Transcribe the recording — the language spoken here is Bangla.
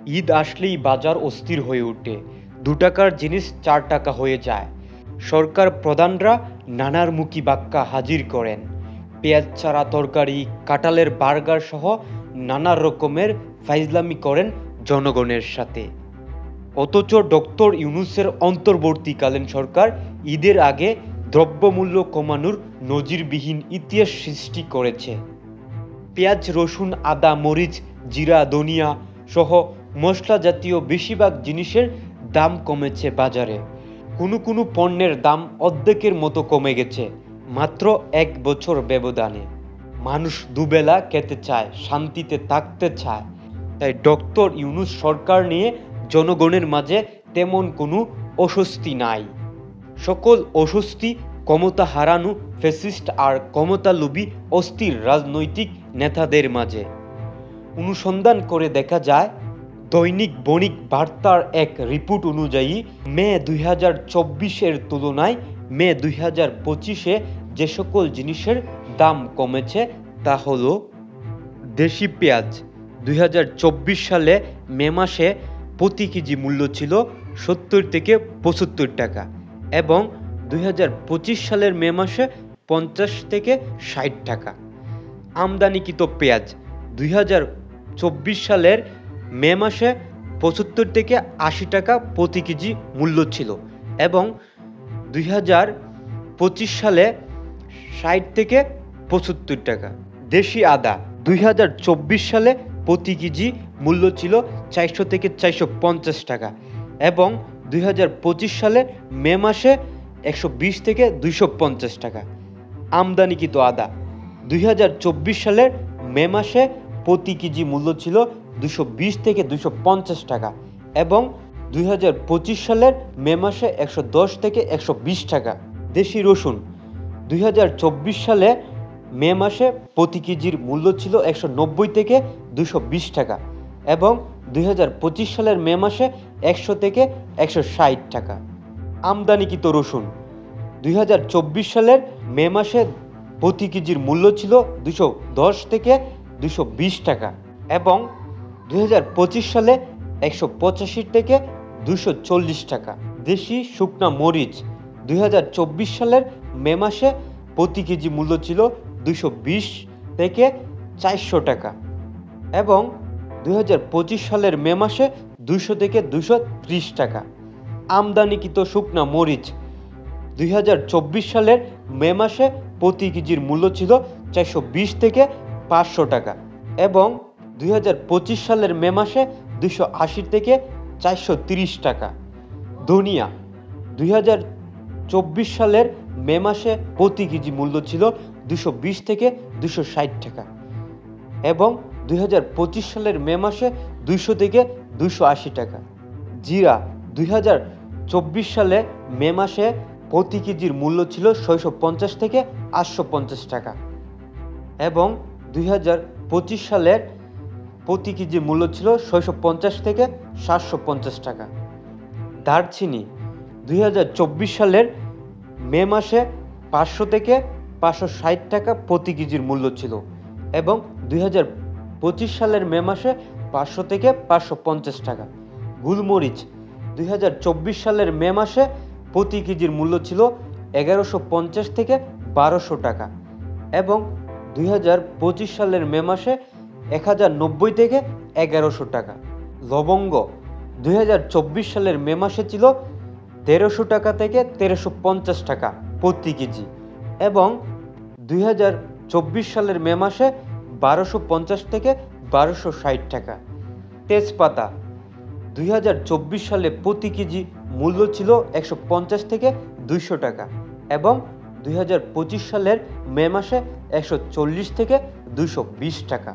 ঈদ আসলেই বাজার অস্থির হয়ে ওঠে। ২ টাকার জিনিস ৪ টাকা হয়ে যায়। সরকার প্রধানরা নানারমুখী বাক্যা হাজির করেন। পেঁয়াজ ছাড়া তরকারি, কাঁঠালের বার্গার সহ নানা রকমের ফাইজলামি করেন জনগণের সাথে। অথচ ডক্টর ইউনূসের অন্তর্বর্তীকালীন সরকার ঈদের আগে দ্রব্যমূল্য কমানোর নজিরবিহীন ইতিহাস সৃষ্টি করেছে। পেঁয়াজ, রসুন, আদা, মরিচ, জিরা, ধনিয়া সহ মশলা জাতীয় বেশিরভাগ জিনিসের দাম কমেছে বাজারে। কোনো পণ্যের দাম অর্ধেকের মতো কমে গেছে মাত্র ১ বছর ব্যবধানে। মানুষ দুবেলা খেতে চায়, শান্তিতে থাকতে চায়। তাই ডক্টর ইউনূস সরকার নিয়ে জনগণের মাঝে তেমন কোনো অস্বস্তি নাই। সকল অস্বস্তি ক্ষমতা হারানো ফ্যাসিস্ট আর ক্ষমতালোভী অস্থির রাজনৈতিক নেতাদের মাঝে। অনুসন্ধান করে দেখা যায়, দৈনিক বণিক বার্তার এক রিপোর্ট অনুযায়ী মে ২০২৪-এর তুলনায় মে ২০২৫-এ যে সকল জিনিসের দাম কমেছে তা হল: দেশি পেঁয়াজ ২০২৪ সালে মে মাসে প্রতি কেজি মূল্য ছিল ৭০ থেকে ৭৫ টাকা এবং ২০২৫ সালের মে মাসে ৫০ থেকে ৬০ টাকা। আমদানিকৃত পেঁয়াজ ২০২৪ সালের মে মাসে ৭৫ থেকে ৮০ টাকা প্রতি কেজি মূল্য ছিল এবং ২০২৫ সালে ৬০ থেকে ৭৫ টাকা। দেশি আদা ২০২৪ সালে প্রতি কেজি মূল্য ছিল ৪০০ থেকে ৪৫০ টাকা এবং ২০২৫ সালে মে মাসে ১২০ থেকে ২৫০ টাকা। আমদানিকৃত আদা ২০২৪ সালের মে মাসে প্রতি কেজি মূল্য ছিল ২২০ থেকে ২৫০ টাকা এবং ২০২৫ সালের মে মাসে ১১০ থেকে ১২০ টাকা। দেশি রসুন ২০২৪ সালে মে মাসে প্রতি কেজির মূল্য ছিল ১৯০ থেকে ২২০ টাকা এবং ২০২৫ সালের মে মাসে ১০০ থেকে ১৬০ টাকা। আমদানিকৃত রসুন ২০২৪ সালের মে মাসে প্রতি কেজির মূল্য ছিল ২১০ থেকে ২২০ টাকা এবং ২০২৫ সালে ১৮৫ থেকে ২৪০ টাকা। দেশি শুকনা মরিচ ২০২৪ সালের মে মাসে প্রতি কেজি মূল্য ছিল ২২০ থেকে ৪০০ টাকা এবং ২০২৫ সালের মে মাসে ২০০ থেকে ২৩০ টাকা। আমদানিকৃত শুকনা মরিচ ২০২৪ সালের মে মাসে প্রতি কেজির মূল্য ছিল ৪২০ থেকে ৫০০ টাকা এবং ২০২৫ সালের মে মাসে ২৮০ থেকে ৪৩০ টাকা। ধনিয়া ২০২৪ সালের মে মাসে প্রতি কেজি মূল্য ছিল ২২০ থেকে ২৬০ টাকা এবং ২০২৫ সালের মে মাসে ২০০ থেকে ২৮০ টাকা। জিরা ২০২৪ সালে মে মাসে প্রতি কেজির মূল্য ছিল ৬৫০ থেকে ৮৫০ টাকা এবং ২০২৫ সালের প্রতি কেজি মূল্য ছিল ৬৫০ থেকে ৭৫০ টাকা। দারচিনি ২০২৪ সালের মে মাসে ৫০০ থেকে ৫৬০ টাকা প্রতি কেজির মূল্য ছিল এবং ২০২৫ সালের মে মাসে ৫০০ থেকে ৫৫০ টাকা। গোলমরিচ ২০২৪ সালের মে মাসে প্রতি কেজির মূল্য ছিল ১১৫০ থেকে ১২০০ টাকা এবং ২০২৫ সালের মে মাসে ১০৯০ থেকে ১১০০ টাকা। লবঙ্গ ২০২৪ সালের মে মাসে ছিল ১৩০০ টাকা থেকে ১৩৫০ টাকা প্রতি কেজি এবং ২০২৪ সালের মে মাসে ১২৫০ থেকে ১২৬০ টাকা। তেজপাতা ২০২৪ সালে প্রতি কেজি মূল্য ছিল ১৫০ থেকে ২০০ টাকা এবং ২০২৫ সালের মে মাসে ১৪০ থেকে ২২০ টাকা।